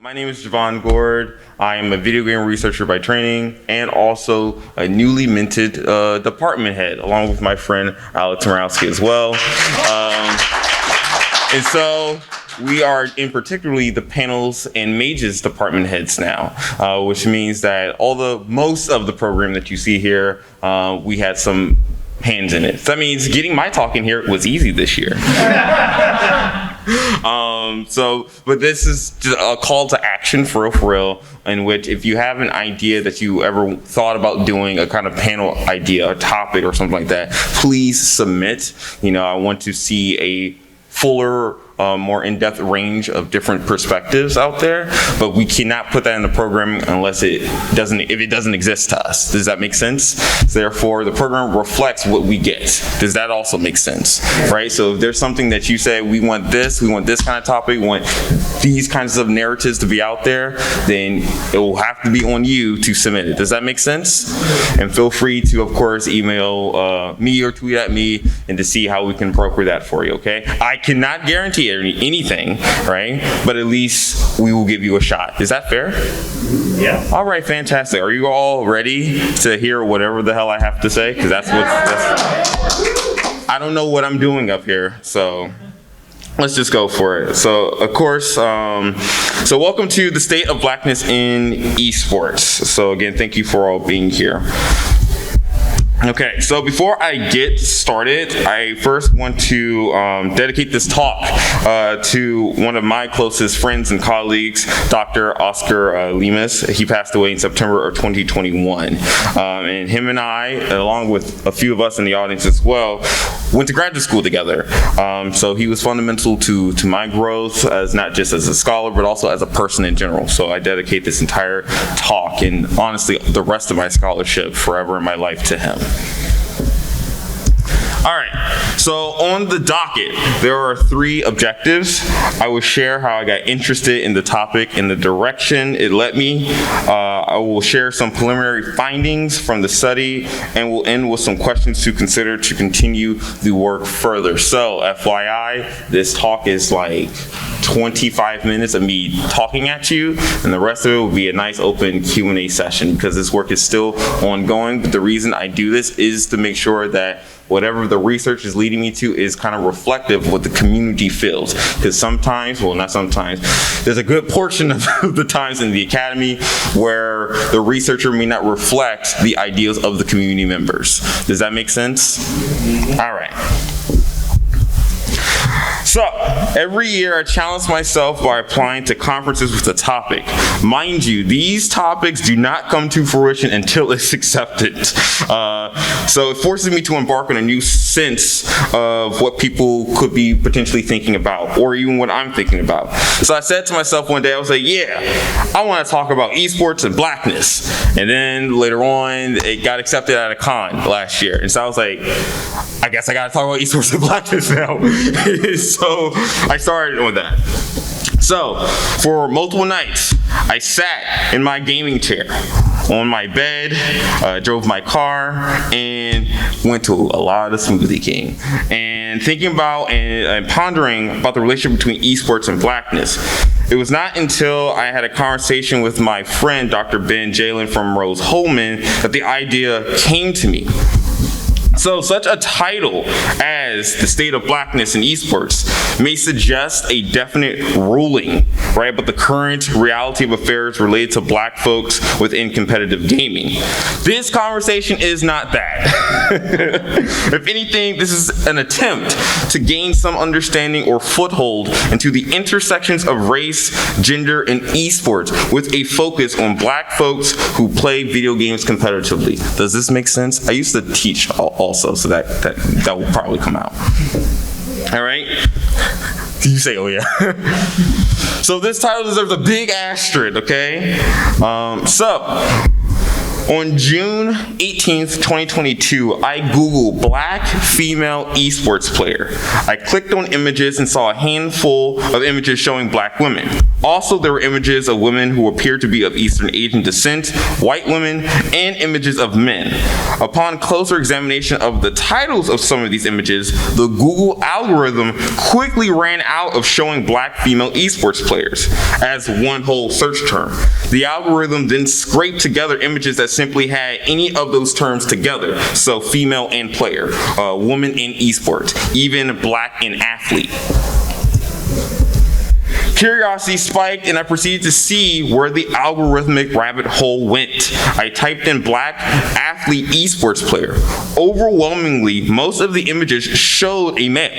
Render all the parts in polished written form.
My name is Javon Gord. I am a video game researcher by training and also a newly minted department head, along with my friend Alex Morowski as well. And so we are in particularly the panels and mages department heads now, which means that most of the program that you see here, we had some hands in it. So that means getting my talk in here was easy this year. But this is just a call to action for real, in which if you have an idea that you ever thought about doing, a kind of panel idea, a topic or something like that, please submit. I want to see a fuller, more in-depth range of different perspectives out there, but we cannot put that in the program unless if it doesn't exist to us. Does that make sense? So therefore, the program reflects what we get. Does that also make sense? Right? So if there's something that you say, we want this kind of topic, we want these kinds of narratives to be out there, then it will have to be on you to submit it. Does that make sense? And feel free to, of course, email me or tweet at me and to see how we can broker that for you, okay? I cannot guarantee anything, right? But at least we will give you a shot. Is that fair? Yeah. All right, fantastic. Are you all ready to hear whatever the hell I have to say? Because I don't know what I'm doing up here, so let's just go for it. So, of course, so welcome to the State of Blackness in eSports. So again, thank you for all being here. Okay, so before I get started, I first want to dedicate this talk to one of my closest friends and colleagues, Dr. Oscar Lemus. He passed away in September of 2021. And him and I, along with a few of us in the audience as well, went to graduate school together. So he was fundamental to my growth, as not just as a scholar, but also as a person in general. So I dedicate this entire talk and honestly the rest of my scholarship forever in my life to him. All right, so on the docket, there are 3 objectives. I will share how I got interested in the topic and the direction it led me. I will share some preliminary findings from the study, and we'll end with some questions to consider to continue the work further. So, FYI, this talk is like 25 minutes of me talking at you, and the rest of it will be a nice open Q&A session because this work is still ongoing. But the reason I do this is to make sure that whatever the research is leading me to is kind of reflective of what the community feels. Because sometimes, well, not sometimes, there's a good portion of the times in the academy where the researcher may not reflect the ideas of the community members. Does that make sense? All right. So, every year I challenge myself by applying to conferences with a topic. Mind you, these topics do not come to fruition until it's accepted. So it forces me to embark on a new sense of what people could be potentially thinking about, or even what I'm thinking about. So I said to myself one day, I was like, yeah, I want to talk about esports and blackness. And then later on, it got accepted at a con last year. And so I was like, I guess I got to talk about esports and blackness now. So I started on that. So for multiple nights, I sat in my gaming chair on my bed, drove my car, and went to a lot of Smoothie King. And thinking about and pondering about the relationship between esports and blackness. It was not until I had a conversation with my friend, Dr. Ben Jalen from Rose Holman, that the idea came to me. So such a title as the State of Blackness in esports may suggest a definite ruling, right? But the current reality of affairs related to black folks within competitive gaming. This conversation is not that. If anything, this is an attempt to gain some understanding or foothold into the intersections of race, gender, and esports with a focus on black folks who play video games competitively. Does this make sense? I used to teach also, so that will probably come out. All right? You say, oh yeah. So this title deserves a big asterisk, okay? So On June 18th, 2022, I Googled black female esports player. I clicked on images and saw a handful of images showing black women. Also, there were images of women who appeared to be of Eastern Asian descent, white women, and images of men. Upon closer examination of the titles of some of these images, the Google algorithm quickly ran out of showing black female esports players as one whole search term. The algorithm then scraped together images that simply had any of those terms together, so female and player, woman and esports, even black and athlete. Curiosity spiked and I proceeded to see where the algorithmic rabbit hole went. I typed in black athlete esports player. Overwhelmingly, most of the images showed a male.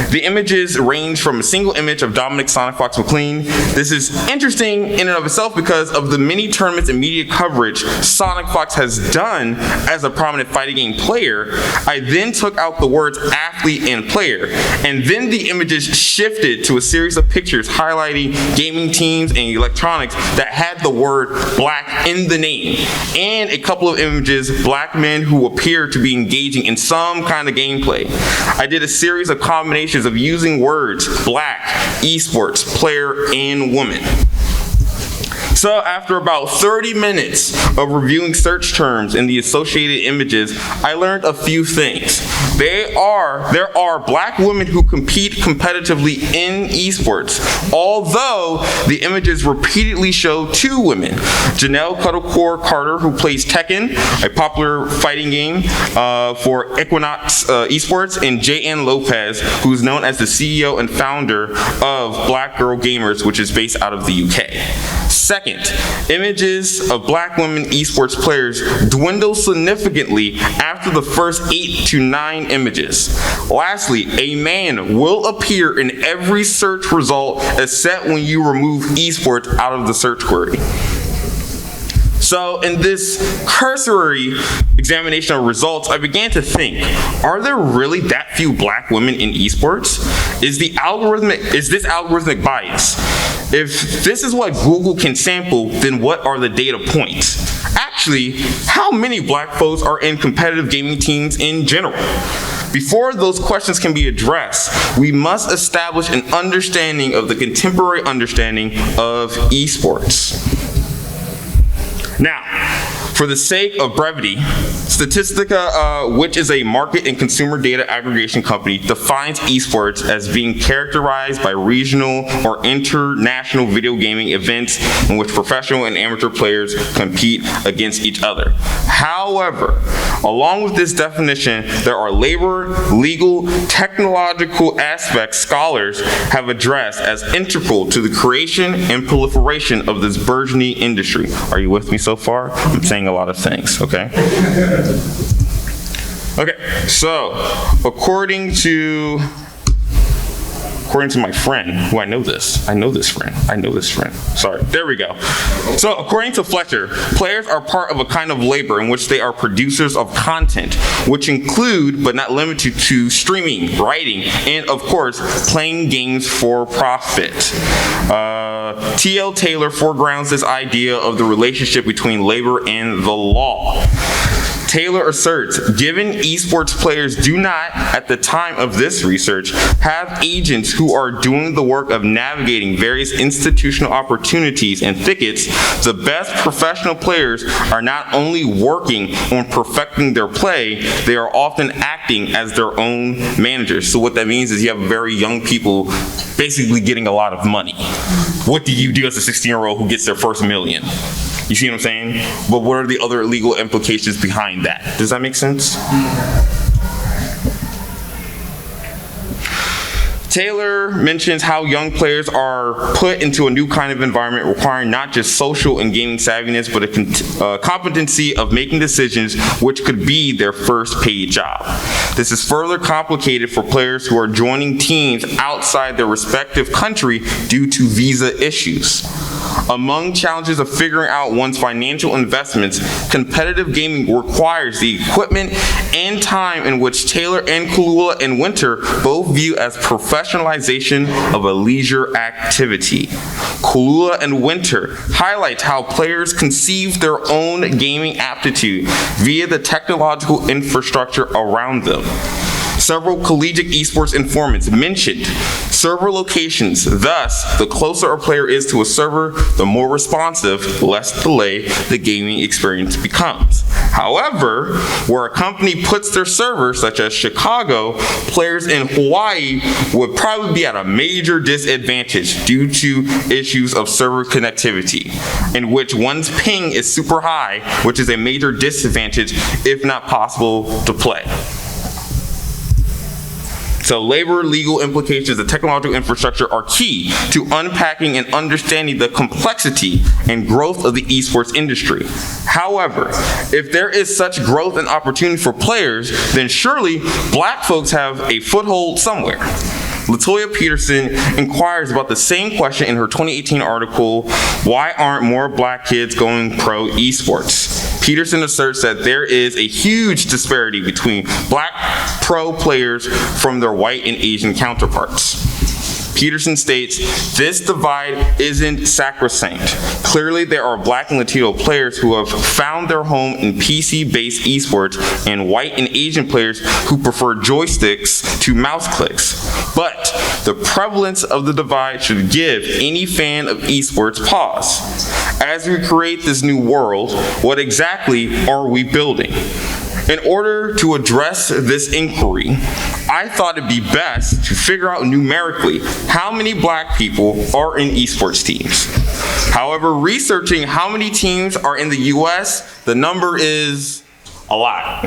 The images range from a single image of Dominic Sonic Fox McLean. This is interesting in and of itself because of the many tournaments and media coverage Sonic Fox has done as a prominent fighting game player. I then took out the words athlete and player, and then the images shifted to a series of pictures highlighting gaming teams and electronics that had the word black in the name, and a couple of images black men who appear to be engaging in some kind of gameplay. I did a series of combinations of using words black, esports, player, and woman. So after about 30 minutes of reviewing search terms and the associated images, I learned a few things. There are black women who compete competitively in esports, although the images repeatedly show two women. Janelle Cuddlecore Carter, who plays Tekken, a popular fighting game for Equinox Esports, and J.N. Lopez, who's known as the CEO and founder of Black Girl Gamers, which is based out of the UK. Second, images of black women esports players dwindle significantly after the first 8 to 9 images. Lastly, a man will appear in every search result except when you remove esports out of the search query. So in this cursory examination of results, I began to think, are there really that few black women in esports? Is this algorithmic bias? If this is what Google can sample, then what are the data points? Actually, how many black folks are in competitive gaming teams in general? Before those questions can be addressed, we must establish an understanding of the contemporary understanding of esports. Now, for the sake of brevity, Statistica, which is a market and consumer data aggregation company, defines esports as being characterized by regional or international video gaming events in which professional and amateur players compete against each other. However, along with this definition, there are labor, legal, technological aspects scholars have addressed as integral to the creation and proliferation of this burgeoning industry. Are you with me so far? I'm saying a lot of things, okay? Okay, so according to my friend, who I know this friend. Sorry, there we go. So according to Fletcher, players are part of a kind of labor in which they are producers of content, which include, but not limited to, streaming, writing, and of course, playing games for profit. T.L. Taylor foregrounds this idea of the relationship between labor and the law. Taylor asserts, given esports players do not, at the time of this research, have agents who are doing the work of navigating various institutional opportunities and thickets, the best professional players are not only working on perfecting their play, they are often acting as their own managers. So what that means is you have very young people basically getting a lot of money. What do you do as a 16-year-old who gets their first million? You see what I'm saying? But what are the other legal implications behind that? Does that make sense? Taylor mentions how young players are put into a new kind of environment requiring not just social and gaming savviness, but a competency of making decisions which could be their first paid job. This is further complicated for players who are joining teams outside their respective country due to visa issues. Among challenges of figuring out one's financial investments, competitive gaming requires the equipment and time in which Taylor and Kulula and Winter both view as professional professionalization of a leisure activity. Kulula and Winter highlights how players conceive their own gaming aptitude via the technological infrastructure around them. Several collegiate esports informants mentioned server locations. Thus, the closer a player is to a server, the more responsive, less delay the gaming experience becomes. However, where a company puts their server, such as Chicago, players in Hawaii would probably be at a major disadvantage due to issues of server connectivity, in which one's ping is super high, which is a major disadvantage, if not possible, to play. So labor, legal implications, and technological infrastructure are key to unpacking and understanding the complexity and growth of the esports industry. However, if there is such growth and opportunity for players, then surely black folks have a foothold somewhere. Latoya Peterson inquires about the same question in her 2018 article, Why Aren't More Black Kids Going Pro Esports? Peterson asserts that there is a huge disparity between black pro players from their white and Asian counterparts. Peterson states, this divide isn't sacrosanct. Clearly, there are black and Latino players who have found their home in PC-based esports and white and Asian players who prefer joysticks to mouse clicks. But the prevalence of the divide should give any fan of esports pause. As we create this new world, what exactly are we building? In order to address this inquiry, I thought it'd be best to figure out numerically how many black people are in esports teams. However, researching how many teams are in the US, the number is a lot.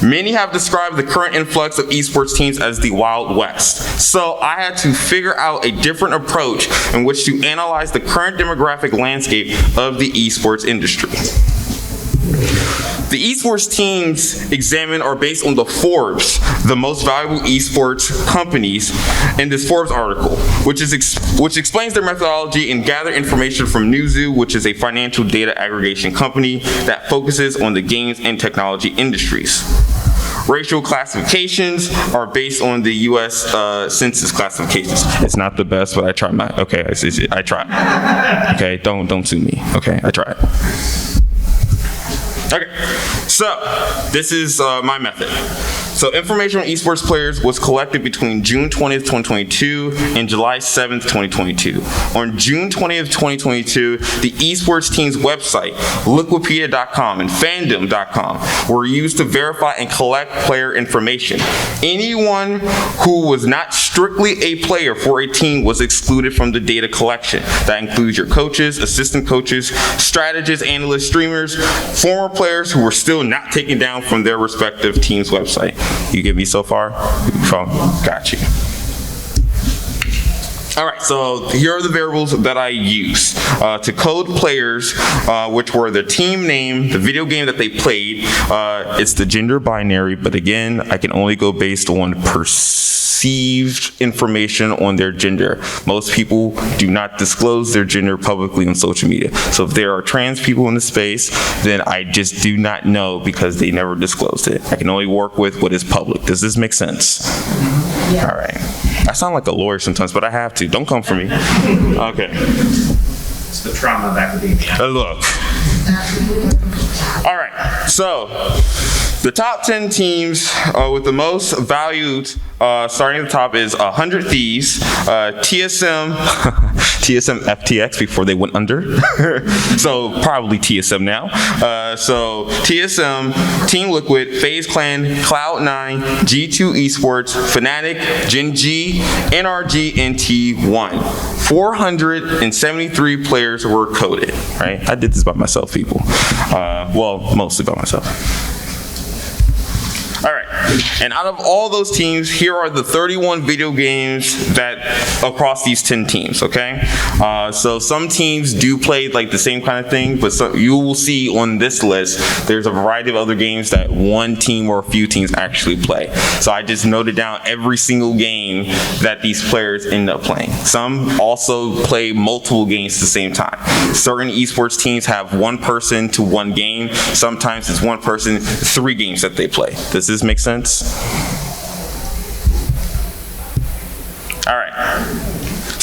Many have described the current influx of esports teams as the Wild West. So I had to figure out a different approach in which to analyze the current demographic landscape of the esports industry. The esports teams examined are based on the Forbes, the most valuable esports companies, in this Forbes article, which explains their methodology and gather information from Newzoo, which is a financial data aggregation company that focuses on the games and technology industries. Racial classifications are based on the U.S. Census classifications. It's not the best, but I try my, okay, I try. Okay, don't sue me. Okay, I tried. Okay, so this is my method. So information on esports players was collected between June 20th, 2022 and July 7th, 2022. On June 20th, 2022, the esports team's website, Liquipedia.com and Fandom.com, were used to verify and collect player information. Anyone who was not strictly a player for a team was excluded from the data collection. That includes your coaches, assistant coaches, strategists, analysts, streamers, former players who were still not taken down from their respective team's website. You get me so far? Got you. All right, so here are the variables that I use to code players, which were the team name, the video game that they played. It's the gender binary, but again, I can only go based on perceived information on their gender. Most people do not disclose their gender publicly on social media. So if there are trans people in the space, then I just do not know because they never disclosed it. I can only work with what is public. Does this make sense? Yeah. All right. I sound like a lawyer sometimes, but I have to. Don't come for me. Okay. It's the trauma of academia. Look. All right. So the top 10 teams with the most valued, starting at the top, is 100 Thieves, TSM, TSM FTX before they went under. So probably TSM now. So TSM, Team Liquid, FaZe Clan, Cloud9, G2 Esports, Fnatic, Gen G, NRG, and T1. 473 players were coded, right? I did this by myself, people. Well, mostly by myself. All right, and out of all those teams, here are the 31 video games that across these 10 teams, okay? So some teams do play like the same kind of thing, but you will see on this list, there's a variety of other games that one team or a few teams actually play. So I just noted down every single game that these players end up playing. Some also play multiple games at the same time. Certain esports teams have one person to one game. Sometimes it's one person, 3 games that they play. Does this make sense?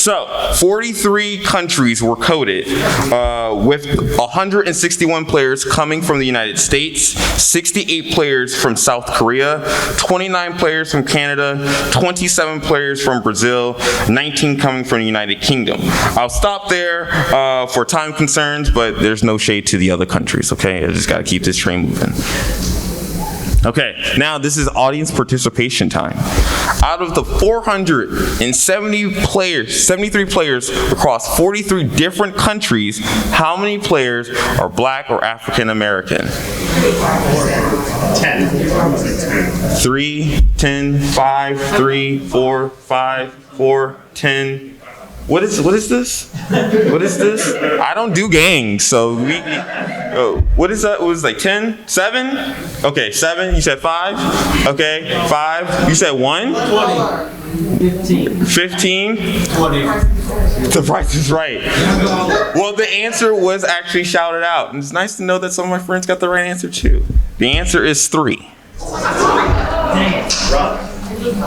So 43 countries were coded, with 161 players coming from the United States, 68 players from South Korea, 29 players from Canada, 27 players from Brazil, 19 coming from the United Kingdom. I'll stop there for time concerns, but there's no shade to the other countries, okay? I just got to keep this train moving. Okay, now this is audience participation time. Out of the 73 players across 43 different countries, how many players are Black or African American? 10. 3, 10, 5, 3, 4, 5, 4, 10. What is this? What is this? I don't do gangs, so what is that? It was like 10? 7? Okay, 7. You said 5? Okay, 5. You said 1? 15. 15? 20. The price is right. Well, the answer was actually shouted out. And it's nice to know that some of my friends got the right answer too. The answer is 3.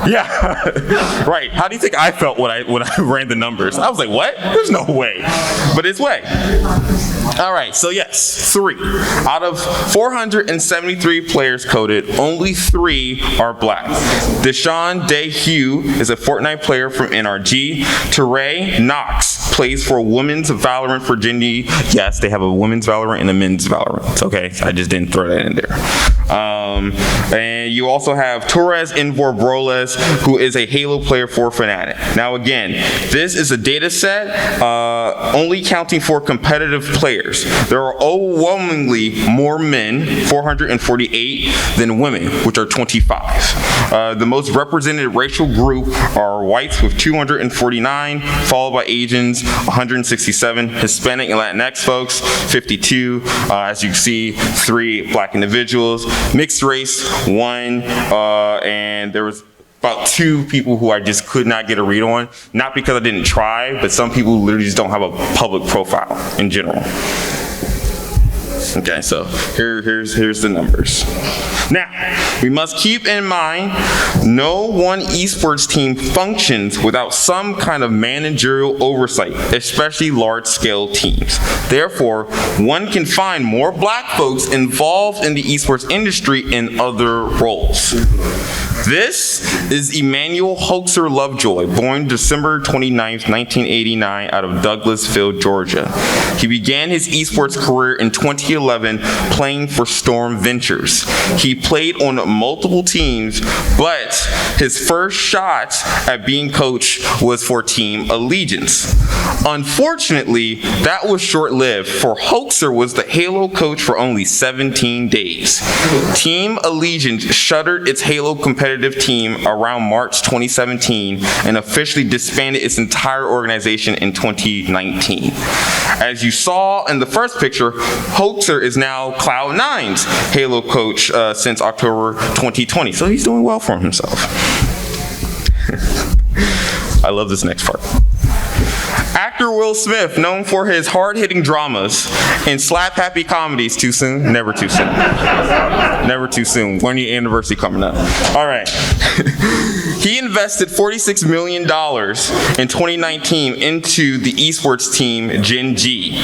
Yeah, right. How do you think I felt when I ran the numbers? I was like, what? There's no way. But it's way. All right, so yes, 3. Out of 473 players coded, only 3 are Black. Deshaun Day Hugh is a Fortnite player from NRG. Teray Knox plays for Women's Valorant Virginia. Yes, they have a women's Valorant and a men's Valorant. Okay, I just didn't throw that in there. And you also have Torres Envor Broles, who is a Halo player for Fnatic. Now again, this is a data set only counting for competitive players. There are overwhelmingly more men, 448, than women, which are 25. The most represented racial group are whites with 249, followed by Asians, 167, Hispanic and Latinx folks, 52. As you can see, 3 Black individuals, mixed race, 1, and there was about 2 people who I just could not get a read on. Not because I didn't try, but some people literally just don't have a public profile in general. Okay, so here's the numbers. Now, we must keep in mind, no one esports team functions without some kind of managerial oversight, especially large-scale teams. Therefore, one can find more Black folks involved in the esports industry in other roles. This is Emmanuel Hoaxer Lovejoy, born December 29th, 1989, out of Douglasville, Georgia. He began his esports career in 2011 playing for Storm Ventures. He played on multiple teams, but his first shot at being coach was for Team Allegiance. Unfortunately, that was short-lived, for Hoaxer was the Halo coach for only 17 days. Team Allegiance shuttered its Halo competitive team around March 2017 and officially disbanded its entire organization in 2019. As you saw in the first picture, Hoaxer is now Cloud9's Halo coach since October 2020, so he's doing well for himself. I love this next part. Actor Will Smith, known for his hard-hitting dramas and slap-happy comedies. Too soon? Never too soon. Never too soon. When your anniversary coming up? All right. He invested $46 million in 2019 into the esports team Gen G.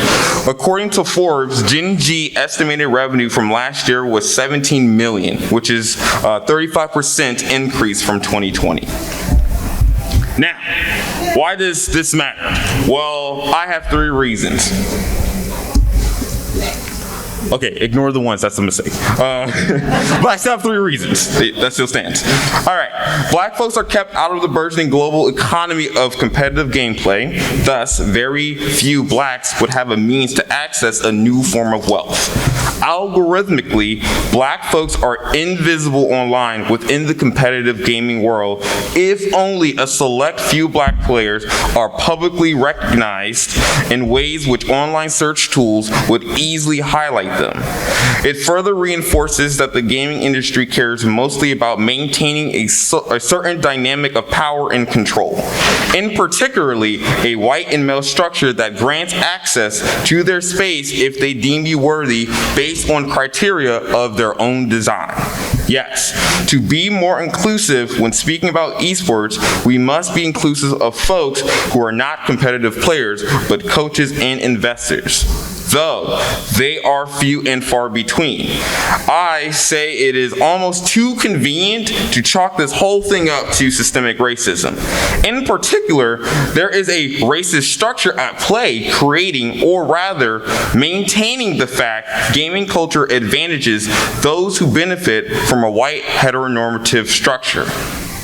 According to Forbes, Gen G estimated revenue from last year was $17 million, which is a 35% increase from 2020. Now, why does this matter? Well, I have 3 reasons. Okay, ignore the ones, that's a mistake. But I still have 3 reasons. That still stands. All right, Black folks are kept out of the burgeoning global economy of competitive gameplay. Thus, very few Blacks would have a means to access a new form of wealth. Algorithmically, Black folks are invisible online within the competitive gaming world if only a select few Black players are publicly recognized in ways which online search tools would easily highlight them. It further reinforces that the gaming industry cares mostly about maintaining a certain dynamic of power and control, in particularly a white and male structure that grants access to their space if they deem you worthy based on criteria of their own design. Yes, to be more inclusive when speaking about esports, we must be inclusive of folks who are not competitive players, but coaches and investors, though they are few and far between. I say it is almost too convenient to chalk this whole thing up to systemic racism. In particular, there is a racist structure at play creating, or rather, maintaining the fact gaming culture advantages those who benefit from a white heteronormative structure.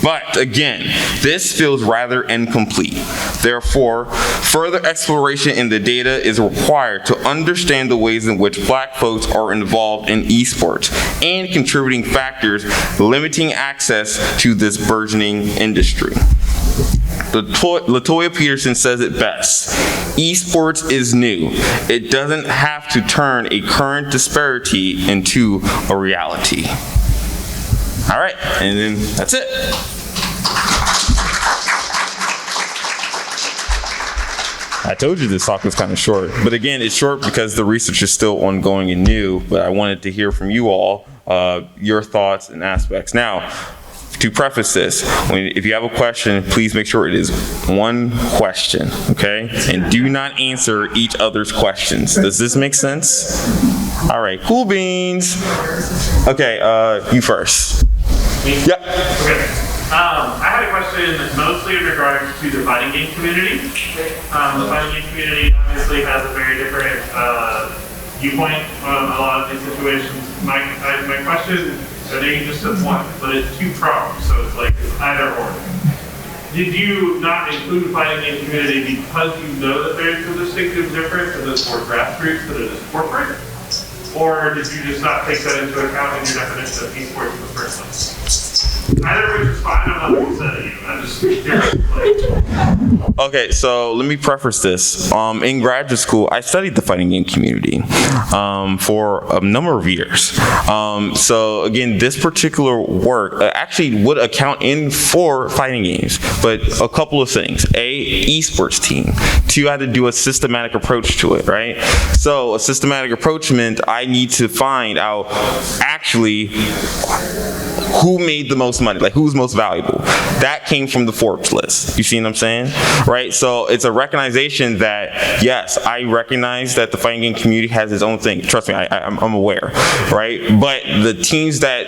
But again, this feels rather incomplete. Therefore, further exploration in the data is required to understand the ways in which Black folks are involved in esports and contributing factors limiting access to this burgeoning industry. LaToya Peterson says it best. Esports is new. It doesn't have to turn a current disparity into a reality. All right, and then that's it. I told you this talk was kind of short, but again, it's short because the research is still ongoing and new, but I wanted to hear from you all, your thoughts and aspects. Now, to preface this, if you have a question, please make sure it is one question, okay? And do not answer each other's questions. Does this make sense? All right, cool beans. Okay, you first. Yep. Okay. I had a question mostly in regards to the fighting game community. The fighting game community obviously has a very different viewpoint on a lot of these situations. My question, I know you just said one, but it's two-pronged, so it's like it's either or. Did you not include the fighting game community because you know that there's a distinctive difference and it's more grassroots than it is corporate? Or did you just not take that into account in your definition of esports in the first place? Either of which is fine, I'm not upsetting you, I'm just curious. Okay, so let me preface this. In graduate school, I studied the fighting game community for a number of years. So again, this particular work actually would account in for fighting games, but a couple of things. A, esports team. Two, I had to do a systematic approach to it, right? So a systematic approach meant I need to find out actually who made the most money, like who's most valuable. That came from the Forbes list. You see what I'm saying? Right? So it's a recognition that, yes, I recognize that the fighting game community has its own thing. Trust me, I'm aware, right? But the teams that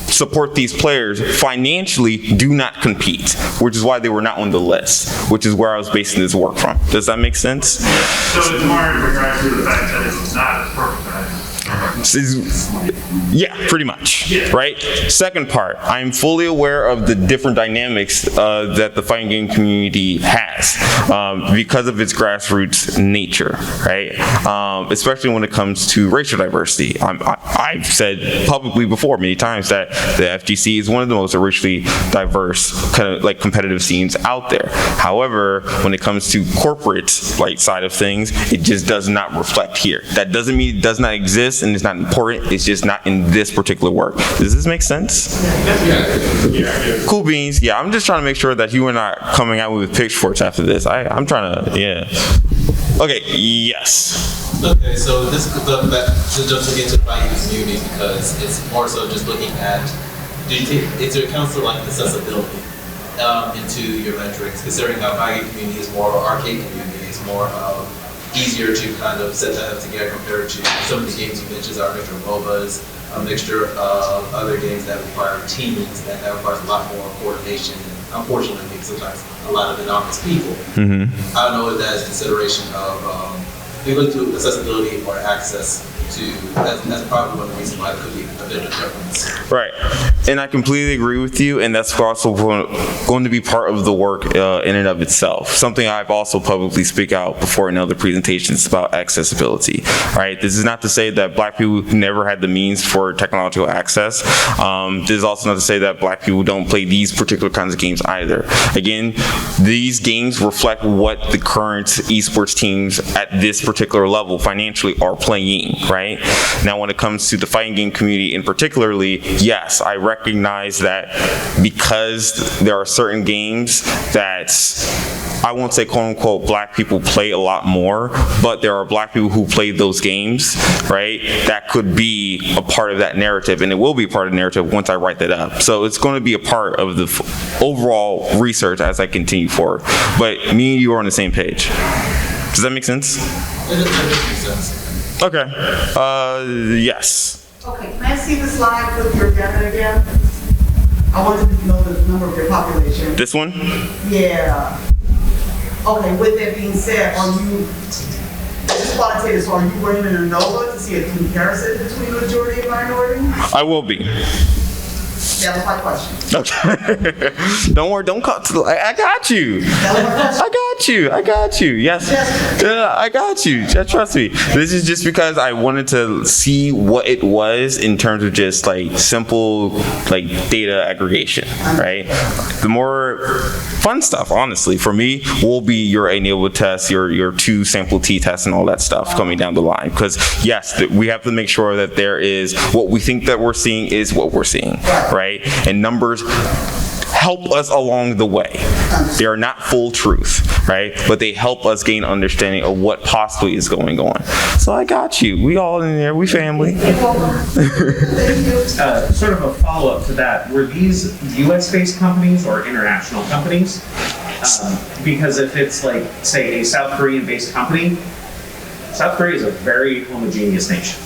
support these players financially do not compete, which is why they were not on the list, which is where I was basing this work from. Does that make sense? So it's more in regards to the fact that it's not as corporatized. Yeah, pretty much, right? Second part, I'm fully aware of the different dynamics that the fighting game community has because of its grassroots nature, right? Especially when it comes to racial diversity. I've said publicly before many times that the FGC is one of the most racially diverse kind of like competitive scenes out there. However, when it comes to corporate side of things, it just does not reflect here. That doesn't mean it does not exist and it's not important, it's just not in this particular work. Does this make sense? Yeah. Cool beans. Yeah, I'm just trying to make sure that you are not coming out with pitchforks after this. I'm trying to, yeah. Okay, yes. Okay, so this jumps into the fighting community because it's more so just looking at, do you take into account like accessibility into your metrics, considering how fighting community is more arcade community, is more easier to kind of set that up together compared to some of the games you mentioned are a mixture of MOBAs, a mixture of other games that require teams, that requires a lot more coordination. And unfortunately, I think sometimes a lot of anonymous people. I don't know if that is consideration of we look to accessibility or access to, that's probably one of the reasons why it could be a bit of a difference. Right, and I completely agree with you, and that's also going to be part of the work in and of itself. Something I've also publicly speak out before in other presentations about accessibility, right? This is not to say that Black people never had the means for technological access. This is also not to say that Black people don't play these particular kinds of games either. Again, these games reflect what the current esports teams at this particular particular level financially are playing, right? Now, when it comes to the fighting game community in particularly, yes, I recognize that because there are certain games that I won't say quote unquote black people play a lot more, but there are black people who play those games, right? That could be a part of that narrative, and it will be a part of the narrative once I write that up. So it's going to be a part of the overall research as I continue forward. But me and you are on the same page. Does that make sense? It makes sense. Okay. Yes. Okay, can I see the slide with your data again? I wanted to know the number of your population. This one? Yeah. Okay, with that being said, are you, just qualitative, so are you running an ANOVA to see a comparison between majority and minority? I will be. That was my question. Okay. Don't worry, don't cut. I got you. That was my question. I got you. Yes. Yeah, I got you. Just trust me. This is just because I wanted to see what it was in terms of just like simple like data aggregation, right? The more fun stuff, honestly, for me, will be your enable test, your 2 sample T tests and all that stuff coming down the line. Because yes, we have to make sure that there is what we think that we're seeing is what we're seeing, right? And numbers help us along the way. They are not full truth, right? But they help us gain understanding of what possibly is going on. So I got you. We all in there. We family. Sort of a follow-up to that, were these US-based companies or international companies? Because if it's like, say, a South Korean-based company, South Korea is a very homogeneous nation.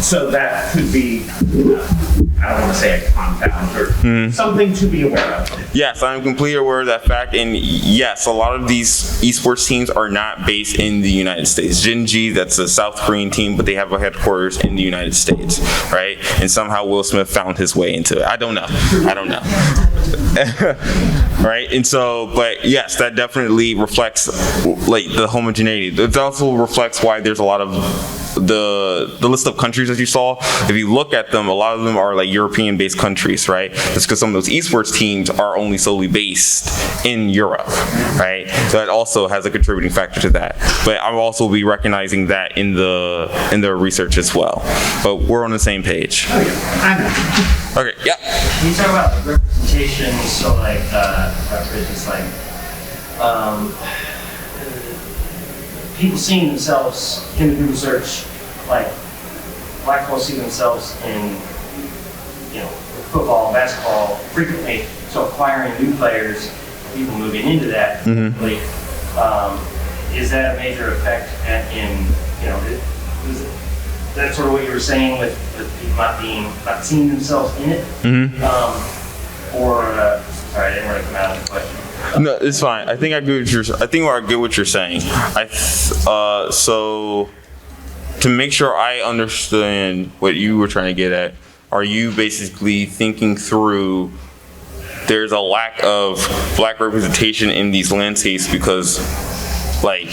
So that could be, I don't want to say a confound or something to be aware of. Yes, I'm completely aware of that fact. And yes, a lot of these esports teams are not based in the United States. Jinji, that's a South Korean team, but they have a headquarters in the United States, right? And somehow Will Smith found his way into it. I don't know. Right? And so, but yes, that definitely reflects like the homogeneity. It also reflects why there's a lot of the list of countries that you saw. If you look at them, a lot of them are like European-based countries, right? It's because some of those esports teams are only solely based in Europe, right? So that also has a contributing factor to that. But I'll also be recognizing that in the research as well. But we're on the same page. Okay, yeah. Can you talk about representation? So like, representations like, people seeing themselves in the Google search, like black folks see themselves in, you know, football, basketball frequently. So acquiring new players, people moving into that, like, is that a major effect in, you know, is that sort of what you were saying with people not seeing themselves in it? Sorry, I didn't really come out of the question. No, it's fine. I think I get what you're saying. So to make sure I understand what you were trying to get at, are you basically thinking through there's a lack of black representation in these landscapes because, like,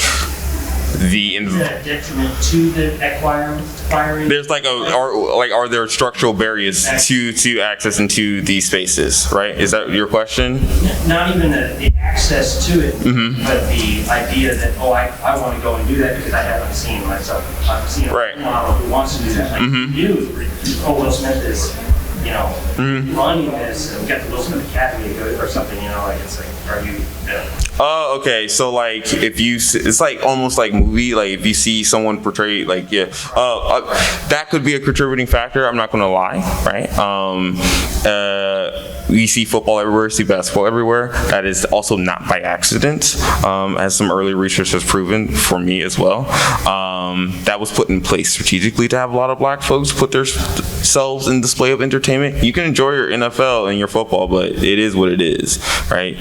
is that a detriment to the acquiring? There's like are there structural barriers to access into these spaces, right? Is that your question? Not even the access to it, but the idea that, I want to go and do that because I haven't seen myself. I've seen a model who wants to do that. Like Will Smith is, you know, running this, and we got the Will Smith Academy or something, you know, like it's like, are you, Oh, okay. So like, it's like almost like movie. Like if you see someone portrayed, like that could be a contributing factor. I'm not going to lie, right? We see football everywhere, see basketball everywhere. That is also not by accident, as some early research has proven for me as well. That was put in place strategically to have a lot of black folks put themselves in display of entertainment. You can enjoy your NFL and your football, but it is what it is, right?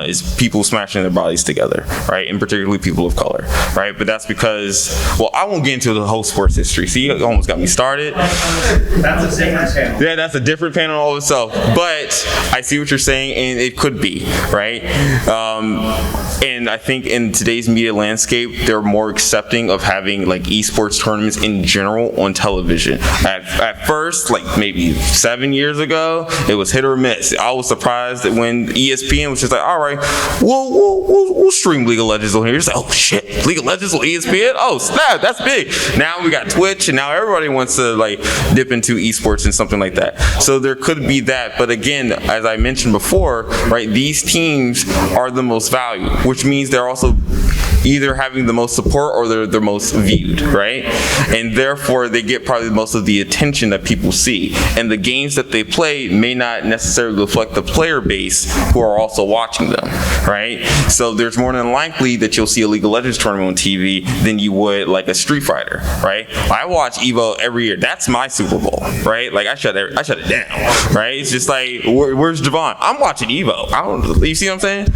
It's people smashing their bodies together, right? And particularly people of color, right? But that's because, well, I won't get into the whole sports history. See, you almost got me started. That's a different panel. Yeah, that's a different panel all itself. But I see what you're saying, and it could be, right? And I think in today's media landscape, they're more accepting of having like esports tournaments in general on television. At first, like maybe 7 years ago, it was hit or miss. I was surprised that when ESPN was just like, all right, we'll stream League of Legends on here. It's like, oh shit, League of Legends on ESPN? Oh snap, that's big. Now we got Twitch, and now everybody wants to like dip into esports and something like that. So there could be that, but again, as I mentioned before, right, these teams are the most valued, which means they're also either having the most support or they're the most viewed, right? And therefore, they get probably most of the attention that people see. And the games that they play may not necessarily reflect the player base who are also watching them, right? So there's more than likely that you'll see a League of Legends tournament on TV than you would like a Street Fighter, right? I watch EVO every year. That's my Super Bowl, right? Like I shut it down, right? It's just like, where's Javon? I'm watching EVO. You see what I'm saying?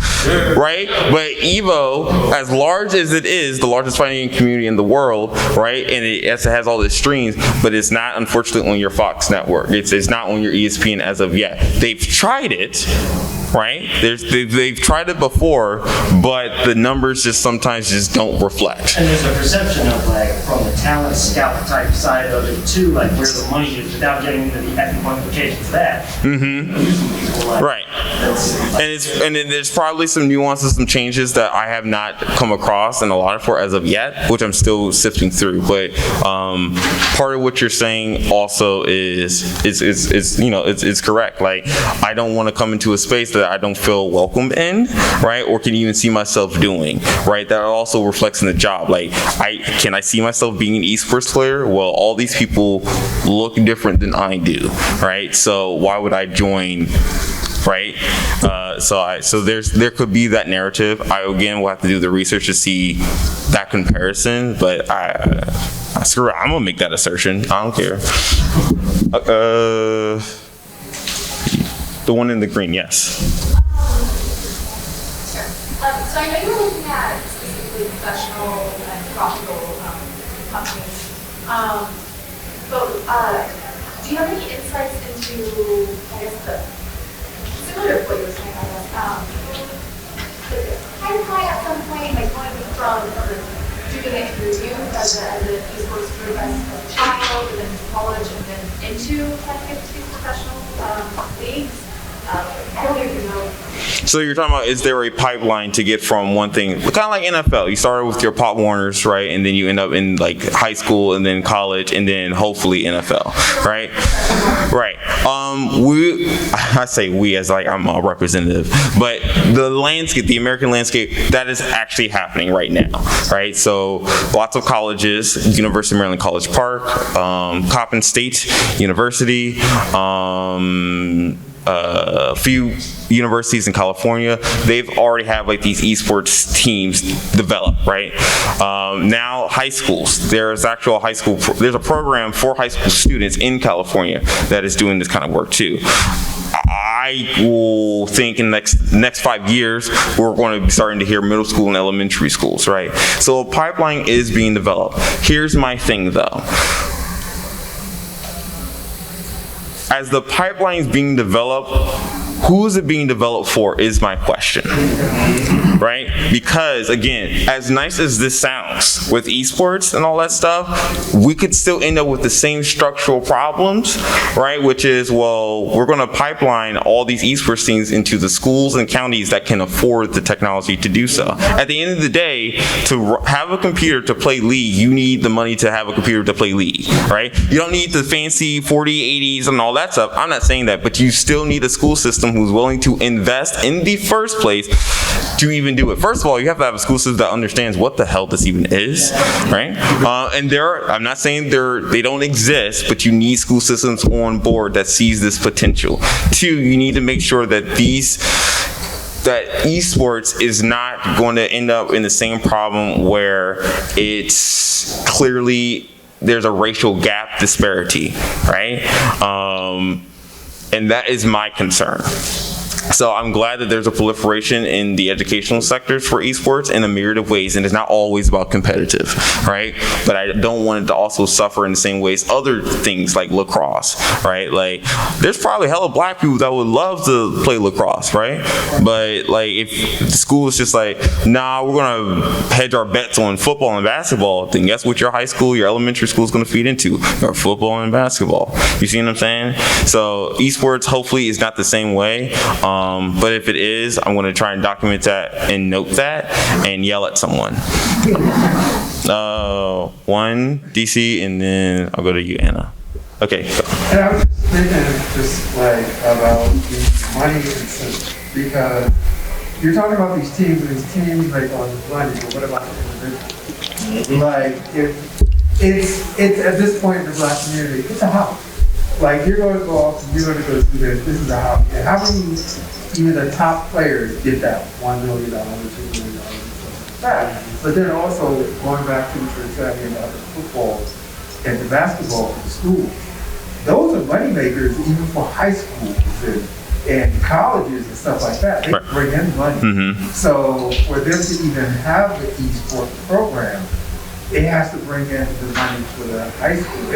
Right? But EVO, as large as it is, the largest fighting community in the world, right? And it has all the streams, but it's not, unfortunately, on your Fox network. It's not on your ESPN as of yet. They've tried it, right? They've tried it before, but the numbers just sometimes just don't reflect. And there's a perception of like from the talent scout type side of it too, like where the money is, without getting into the ethical implications of that. Right. And there's probably some nuances, some changes that I have not come across and allotted for as of yet, which I'm still sifting through. But part of what you're saying also is you know, it's correct. Like I don't want to come into a space that I don't feel welcome in, right? Or can even see myself doing, right? That also reflects in the job. Like can I see myself being an esports player? Well, all these people look different than I do, right? So why would I join? Right, so there could be that narrative. I again will have to do the research to see that comparison, but I screw it. I'm gonna make that assertion. I don't care. The one in the green, yes. So I know you're looking at specifically professional and profitable companies, but do you have any insights into, I guess, similar to what you were saying, I guess, kind of high at some point, like going from doing it in your youth as an esports group as a child, and then to college, and then into like these professional leagues? I don't even know. So you're talking about, is there a pipeline to get from one thing, kind of like NFL? You started with your Pop Warners, right, and then you end up in like high school, and then college, and then hopefully NFL, right? Right. I say we as like I'm a representative, but the landscape, the American landscape, that is actually happening right now, right? So lots of colleges, University of Maryland College Park, Coppin State University, a few universities in California, they've already have like these esports teams developed, right? Now high schools, there's a program for high school students in California that is doing this kind of work too. I will think in the next 5 years, we're going to be starting to hear middle school and elementary schools, right? So a pipeline is being developed. Here's my thing though. As the pipeline is being developed, who is it being developed for is my question, right? Because again, as nice as this sounds with esports and all that stuff, we could still end up with the same structural problems, right? Which is, well, we're going to pipeline all these esports things into the schools and counties that can afford the technology to do so. At the end of the day, to have a computer to play League, you need the money to have a computer to play League, right? You don't need the fancy 4080s and all that stuff. I'm not saying that, but you still need a school system who's willing to invest in the first place to even do it. First of all, you have to have a school system that understands what the hell this even is, right? And I'm not saying they don't exist, but you need school systems on board that sees this potential. Two, you need to make sure that esports is not going to end up in the same problem where it's clearly there's a racial gap disparity, right? And that is my concern. So I'm glad that there's a proliferation in the educational sectors for esports in a myriad of ways, and it's not always about competitive, right? But I don't want it to also suffer in the same ways other things like lacrosse, right? Like, there's probably hella black people that would love to play lacrosse, right? But like, if the school is just like, nah, we're gonna hedge our bets on football and basketball, then guess what your high school, your elementary school is gonna feed into? Your football and basketball. You see what I'm saying? So esports hopefully is not the same way. But if it is, I'm going to try and document that and note that and yell at someone. One, DC, and then I'll go to you, Anna. Okay. Go. And I was just thinking just like about the money and stuff, because you're talking about these teams and these teams like on money, but what about the individual? Like if it's at this point in the black community, it's a house. Like you're going to go off and you're going to go do this. This is a house. And how many even the top players get that $1 million, $2 million, stuff like that? But then also going back to what you were saying about the football and the basketball for the schools, those are money makers even for high schools and colleges and stuff like that. They bring in money. Mm-hmm. So for them to even have the eSports program, it has to bring in the money for the high school.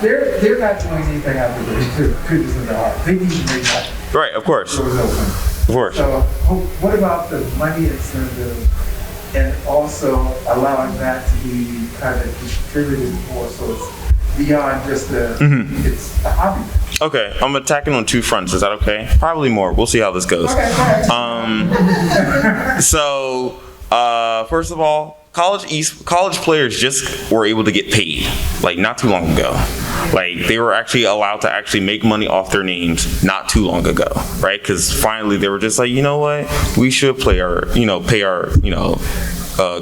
They're not doing anything out there to goodness in their heart. They need to make money. Right, of course. Of course. So what about the money incentive and also allowing that to be kind of distributed more so it's beyond just it's a hobby? Okay, I'm attacking on two fronts. Is that okay? Probably more. We'll see how this goes. Okay, So, first of all, college players just were able to get paid, like not too long ago. Like they were actually allowed to actually make money off their names not too long ago, right? Because finally they were just like, you know what, we should pay our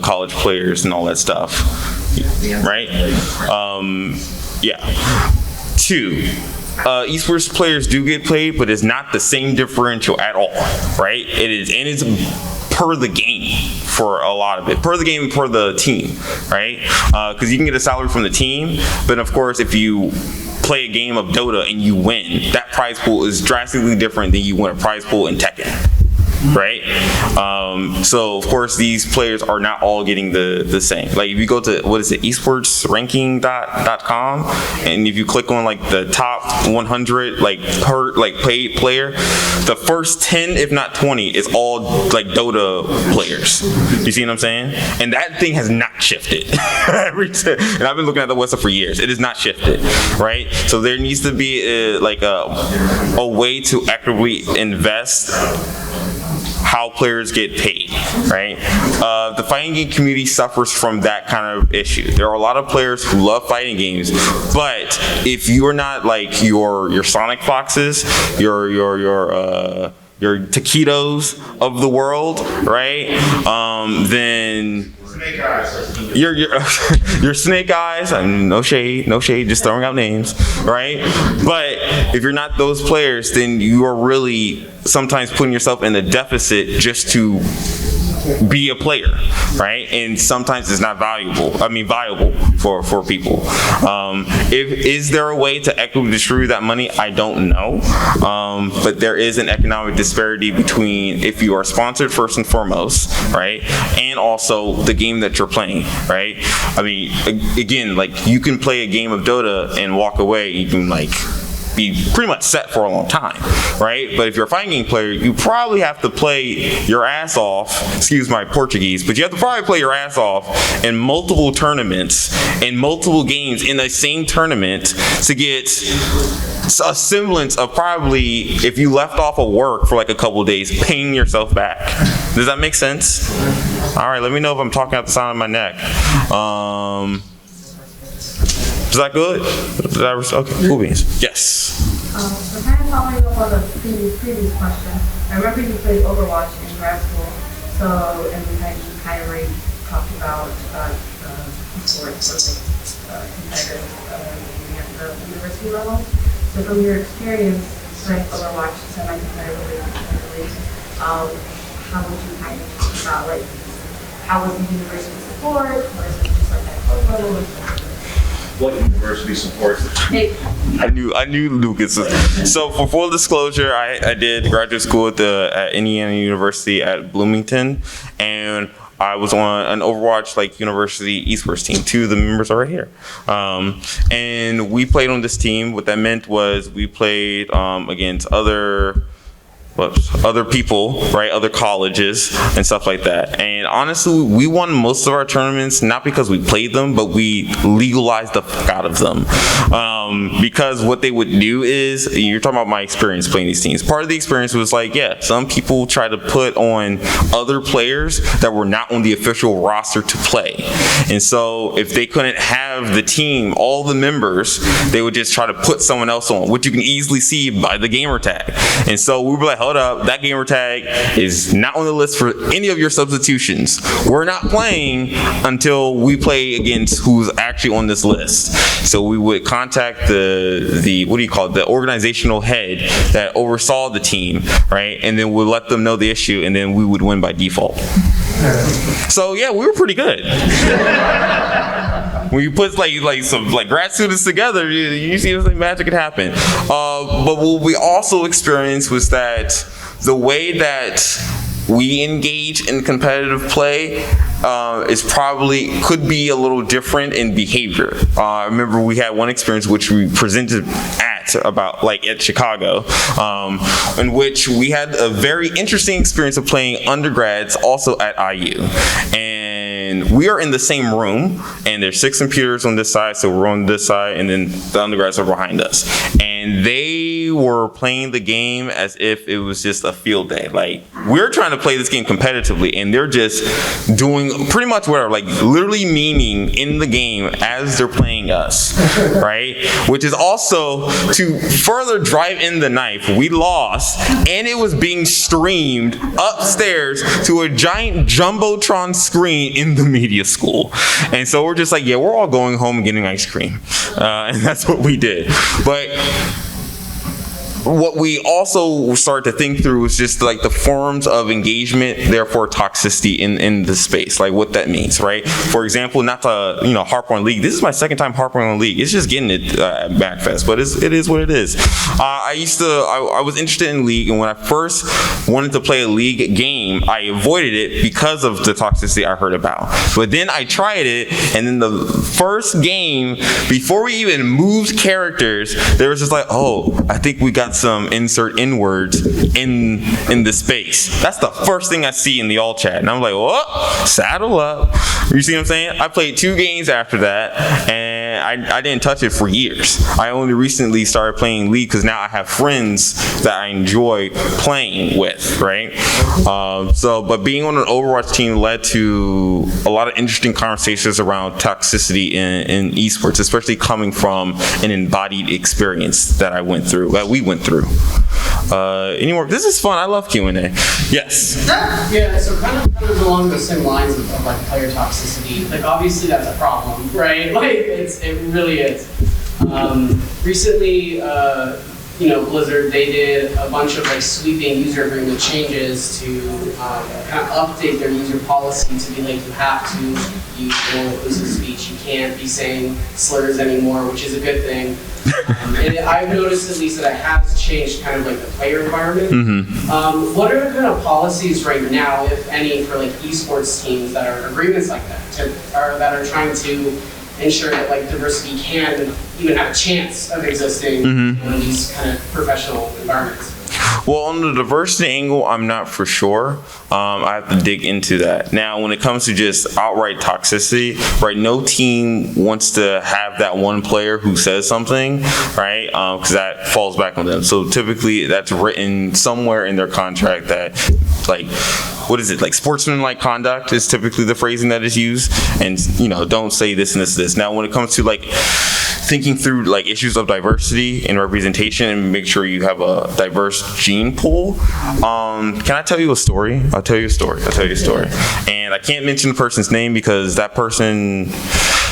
college players and all that stuff, right? Yeah. Two, esports players do get paid, but it's not the same differential at all, right? It is, and it's per the game for a lot of it, per the game and per the team, right? Because you can get a salary from the team, but of course if you play a game of Dota and you win, that prize pool is drastically different than you win a prize pool in Tekken, right? So of course these players are not all getting the same. Like if you go to, what is it, esportsranking.com, and if you click on like the top 100 like per like paid player, the first 10 if not 20 is all like Dota players. You see what I'm saying? And that thing has not shifted. And I've been looking at the website for years. It has not shifted, right? So there needs to be a way to equitably invest how players get paid, right? The fighting game community suffers from that kind of issue. There are a lot of players who love fighting games, but if you are not like your Sonic Foxes, your taquitos of the world, right? Then Snake Eyes. Your Snake Eyes. I mean, no shade, just throwing out names, right? But if you're not those players, then you are really sometimes putting yourself in a deficit just to be a player, right? And sometimes it's not viable for people. Is there a way to equitably distribute that money? I don't know. But there is an economic disparity between if you are sponsored first and foremost, right? And also the game that you're playing, right? I mean, again, like you can play a game of Dota and walk away, you can like be pretty much set for a long time, right? But if you're a fighting game player, you probably have to play your ass off, excuse my Portuguese, but you have to probably play your ass off in multiple tournaments, in multiple games in the same tournament to get a semblance of probably, if you left off of work for like a couple of days, paying yourself back. Does that make sense? All right, let me know if I'm talking out the side of my neck. Is that good? Okay, cool beans. Yes. So kind of following up on the previous question, I remember you played Overwatch in grad school, so, and we had you kind of already talked about esports or competitive at the university level. So from your experience playing Overwatch semi-competitively, how would you kind of talk about, like, how was the university support, or is it just like that close level? What you university supports it. I knew Lucas. So for full disclosure, I did graduate school at Indiana University at Bloomington, and I was on an Overwatch university esports team. 2 of the members are right here, and we played on this team. What that meant was we played against other people, right? Other colleges and stuff like that. And honestly, we won most of our tournaments, not because we played them, but we legalized the fuck out of them. Because what they would do is, you're talking about my experience playing these teams. Part of the experience was some people try to put on other players that were not on the official roster to play. And so if they couldn't have the team, all the members, they would just try to put someone else on, which you can easily see by the gamer tag. And so we were like, hold up, that gamer tag is not on the list for any of your substitutions. We're not playing until we play against who's actually on this list. So we would contact the organizational head that oversaw the team, right? And then we'd let them know the issue, and then we would win by default. So yeah, we were pretty good. When you put some grad students together, you see magic could happen. But what we also experienced was that the way that we engage in competitive play could be a little different in behavior. I remember we had one experience which we presented at Chicago, in which we had a very interesting experience of playing undergrads also at IU. And we are in the same room, and there's 6 computers on this side, so we're on this side, and then the undergrads are behind us. And they were playing the game as if it was just a field day. We're trying to play this game competitively, and they're just doing pretty much whatever, literally memeing in the game as they're playing us, right? Which is also, to further drive in the knife, we lost, and it was being streamed upstairs to a giant Jumbotron screen in the media school. And so we're just we're all going home and getting ice cream. And that's what we did. But what we also started to think through was just the forms of engagement, therefore toxicity in the space, what that means, right? For example, not to harp on League. This is my second time harping on League. It's just getting it at MAGFest, but it is what it is. I was interested in League, and when I first wanted to play a League game, I avoided it because of the toxicity I heard about. But then I tried it, and then the first game, before we even moved characters, there was just oh, I think we got some insert N-words in the space. That's the first thing I see in the all chat, and I'm like, what? Saddle up. You see what I'm saying? I played 2 games after that, and I didn't touch it for years. I only recently started playing League because now I have friends that I enjoy playing with, right? But being on an Overwatch team led to a lot of interesting conversations around toxicity in esports, especially coming from an embodied experience that we went through. Anymore? This is fun. I love Q&A. Yes. Yeah. So kind of along the same lines of player toxicity. Obviously that's a problem, right? It really is. Recently, Blizzard, they did a bunch of sweeping user agreement changes to kind of update their user policy to be you have to use more inclusive speech. You can't be saying slurs anymore, which is a good thing. And I've noticed at least that it has changed kind of the player environment. Mm-hmm. What are the kind of policies right now, if any, for esports teams that are agreements like that, that are trying to ensure that diversity can even have a chance of existing in these kind of professional environments? Well, on the diversity angle, I'm not for sure. I have to dig into that. Now, when it comes to just outright toxicity, right, no team wants to have that one player who says something, right, because that falls back on them. So typically that's written somewhere in their contract that, what is it, sportsmanlike conduct is typically the phrasing that is used, and, don't say this and this and this. Now, when it comes to, thinking through issues of diversity and representation and make sure you have a diverse gene pool. Can I tell you a story? I'll tell you a story. And I can't mention the person's name because that person,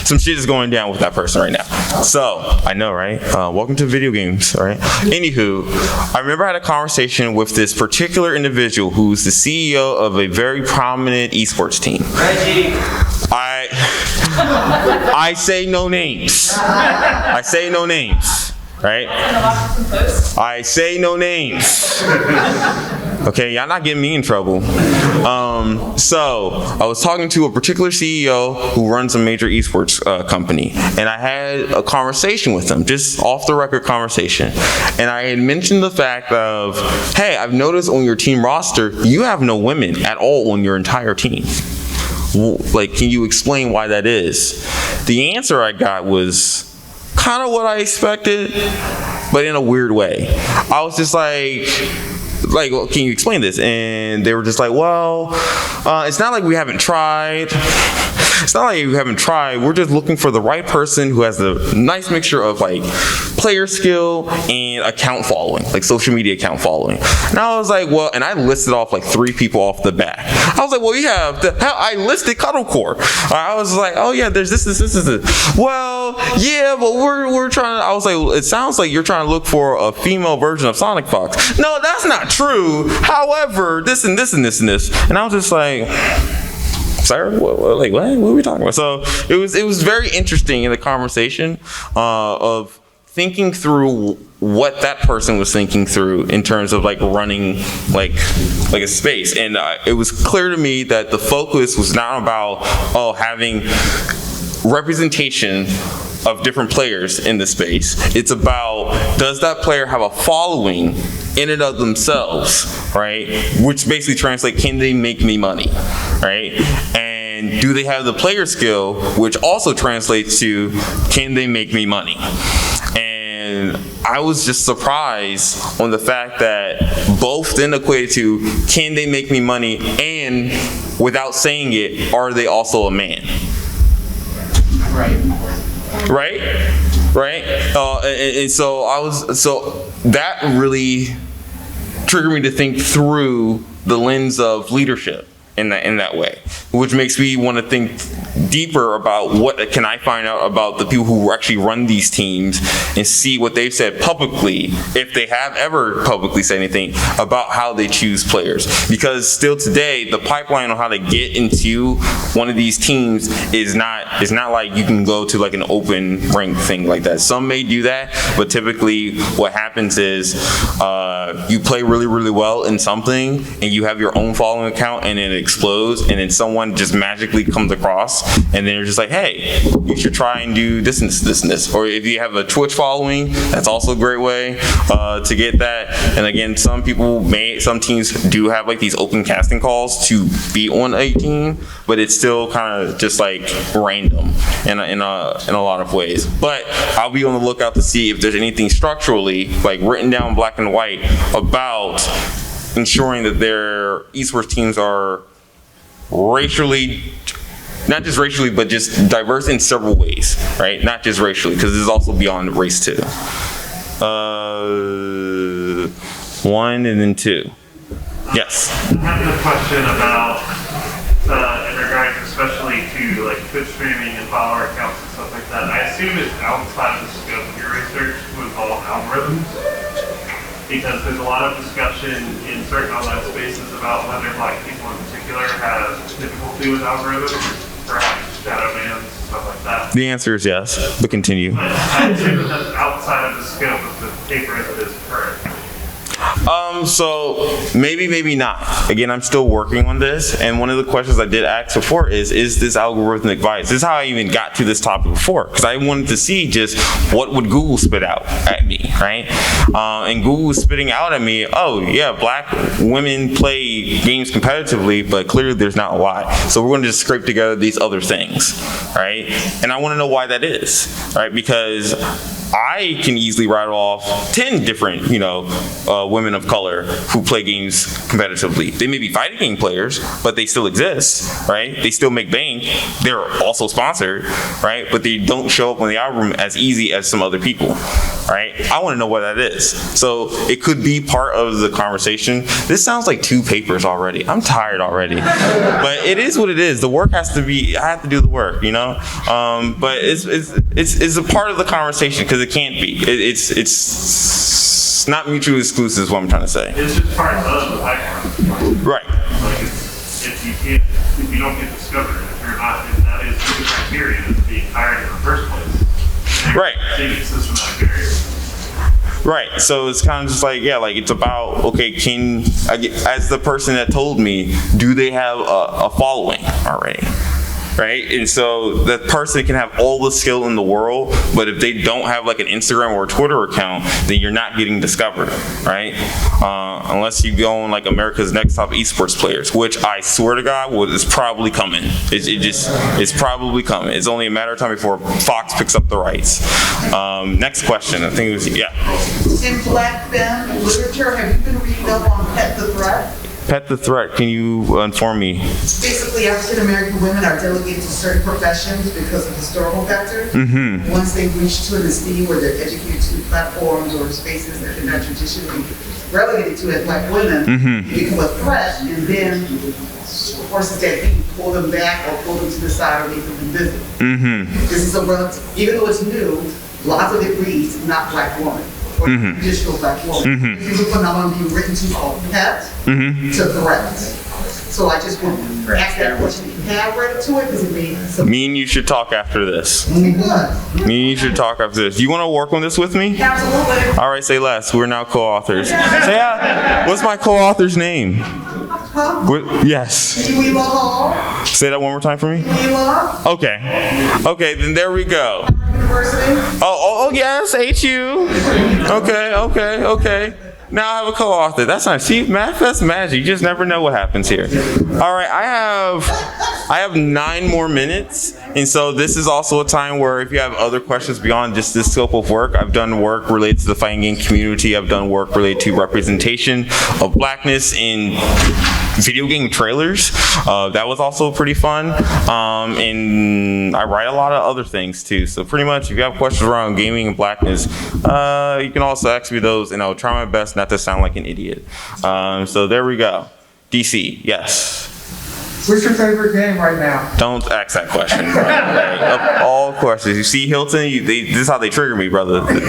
some shit is going down with that person right now. So, I know, right? Welcome to video games, right? Anywho, I remember I had a conversation with this particular individual who's the CEO of a very prominent esports team. Reggie. I say no names. I say no names, right? I say no names. Okay, y'all not getting me in trouble. So I was talking to a particular CEO who runs a major esports company, and I had a conversation with him, just off the record conversation. And I had mentioned the fact of, hey, I've noticed on your team roster, you have no women at all on your entire team. Like, can you explain why that is? The answer I got was kind of what I expected, but in a weird way. I was just like, well, can you explain this? And they were just like, well, it's not like we haven't tried. It's not like we haven't tried. We're just looking for the right person who has a nice mixture of like player skill and account following, like social media account following. And I was like, well, and I listed off like 3 people off the bat. I was like, well, you have I listed Cuddlecore. I was like, oh yeah, there's this. Well, yeah, but we're trying to, I was like, well, it sounds like you're trying to look for a female version of Sonic Fox. No, that's not true. However, this and this and this and this. And I was just like, sir, what are we talking about? So it was very interesting in the conversation of thinking through what that person was thinking through in terms of like running like a space. And it was clear to me that the focus was not about having representation of different players in the space. It's about, does that player have a following in and of themselves, right? Which basically translates, can they make me money, right? And do they have the player skill, which also translates to, can they make me money? And I was just surprised on the fact that both then equated to, can they make me money, and without saying it, are they also a man? Right? And so that really triggered me to think through the lens of leadership in that way, which makes me want to think deeper about what can I find out about the people who actually run these teams and see what they've said publicly, if they have ever publicly said anything about how they choose players. Because still today, the pipeline on how to get into one of these teams is not like you can go to like an open rank thing like that. Some may do that, but typically what happens is you play really, really well in something and you have your own following account and it explodes, and then someone just magically comes across and then you're just like, hey, you should try and do this and this and this. Or if you have a Twitch following, that's also a great way to get that. And again, some teams do have like these open casting calls to be on a team, but it's still kind of just like random in a lot of ways. But I'll be on the lookout to see if there's anything structurally, like written down black and white, about ensuring that their esports teams are racially, not just racially, but just diverse in several ways, right? Not just racially, because this is also beyond race too. 1 and then 2. Yes. I have a question about, in regards especially to like Twitch streaming and follower accounts and stuff like that. I assume it's outside of the scope of your research to involve algorithms, because there's a lot of discussion in certain online spaces about whether Black people in particular have difficulty with algorithms, perhaps shadow bans, stuff like that. The answer is yes, but continue. I assume that that's outside of the scope of the paper as it is currently. So maybe not. Again, I'm still working on this, and one of the questions I did ask before is this algorithmic bias? This is how I even got to this topic before, because I wanted to see just what would Google spit out at me, right? And Google was spitting out at me, oh yeah, Black women play games competitively, but clearly there's not a lot. So we're going to just scrape together these other things, right? And I want to know why that is, right? Because I can easily rattle off 10 different, women of color who play games competitively. They may be fighting game players, but they still exist, right? They still make bank. They're also sponsored, right? But they don't show up on the algorithm as easy as some other people, right? I want to know what that is. So it could be part of the conversation. This sounds like 2 papers already. I'm tired already. But it is what it is. The work has to be, I have to do the work, But it's a part of the conversation, because it can't be. It's not mutually exclusive is what I'm trying to say. It's just part of the pipeline. Right. Like if you don't get discovered, if that is the criteria of being hired in the first place. Right. Taking systematic barriers. Right. So it's kind of just like, yeah, like it's about, okay, as the person that told me, do they have a following already? Right? And so that person can have all the skill in the world, but if they don't have like an Instagram or a Twitter account, then you're not getting discovered, right? Unless you go on like America's Next Top eSports Players, which I swear to God is probably coming. It's probably coming. It's only a matter of time before Fox picks up the rights. Next question. I think it was, yeah. In Black femme literature, have you been reading up on Pet the Threat? Pet the Threat, can you inform me? Basically, African-American women are delegated to certain professions because of historical factors. Mm-hmm. Once they reach to an esteem where they're educated to platforms or spaces that they're not traditionally relegated to as Black women, Mm-hmm. they become a threat, and then forces that be pull them back or pull them to the side or make them invisible. Mm-hmm. This is a relative, even though it's new, lots of it reads not Black woman. Or Mhm. traditional Black woman. Mhm. This is a phenomenon being written to called pet Mm-hmm. to threat. So I just want to ask that question. If you have read to it, because it made some. Me and you should talk after this. Good. Me and you should talk after this. You want to work on this with me? Absolutely. All right, say less. We're now co-authors. Say, what's my co-author's name? Huh? Yes. Wheeler Hall. Say that one more time for me. Wheeler. Okay. Okay, then there we go. University. Oh, yes, HU. Okay. Now I have a co-author. That's nice. See, MAGFest magic. You just never know what happens here. All right, I have 9 more minutes, and so this is also a time where if you have other questions beyond just this scope of work, I've done work related to the fighting game community. I've done work related to representation of Blackness in video game trailers. That was also pretty fun. And I write a lot of other things too. So pretty much, if you have questions around gaming and Blackness, you can also ask me those, and I'll try my best not to sound like an idiot. So there we go. DC, yes. What's your favorite game right now? Don't ask that question, bro. Like, of all questions, you see Hilton, this is how they trigger me, brother. Turn the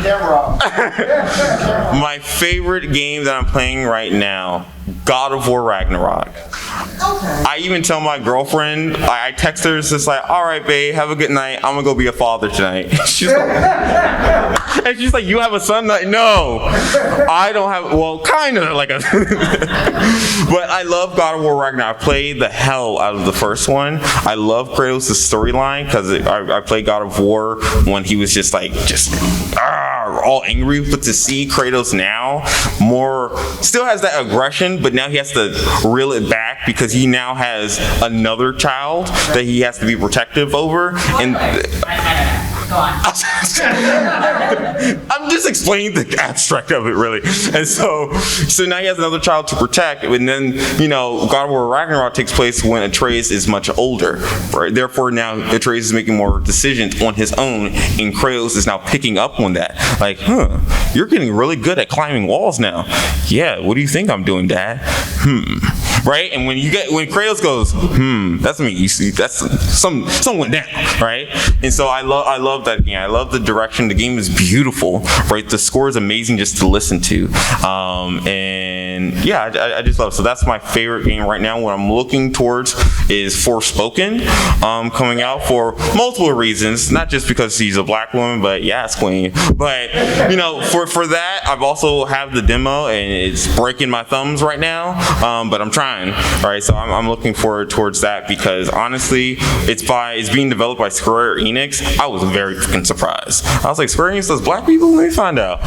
camera off. My favorite game that I'm playing right now, God of War Ragnarok. I even tell my girlfriend, I text her, it's just like, all right, babe, have a good night. I'm gonna go be a father tonight. She's like, you have a son? Like, no, I don't have, well, kind of like a, but I love God of War Ragnarok. I played the hell out of the first one. I love Kratos' storyline because I played God of War when he was just all angry, but to see Kratos now still has that aggression, but now he has to reel it back because he now has another child that he has to be protective over. And Go on. I'm just explaining the abstract of it, really. And so now he has another child to protect, and then, God of War Ragnarok takes place when Atreus is much older, right? Therefore, now Atreus is making more decisions on his own, and Kratos is now picking up on that. Like, you're getting really good at climbing walls now. Yeah, what do you think I'm doing, Dad? Right? And when Kratos goes, that's me. You see, that's someone down, right? And so I love that game. I love the direction. The game is beautiful, right? The score is amazing just to listen to. And yeah, I just love it. So that's my favorite game right now. What I'm looking towards is Forspoken, coming out for multiple reasons, not just because she's a Black woman, but yes, queen. But for that, I've also have the demo, and it's breaking my thumbs right now. But I'm trying, right? So I'm looking forward towards that because honestly, it's being developed by Square Enix. I was very freaking surprised. I was like, Square Enix does Black people? Let me find out.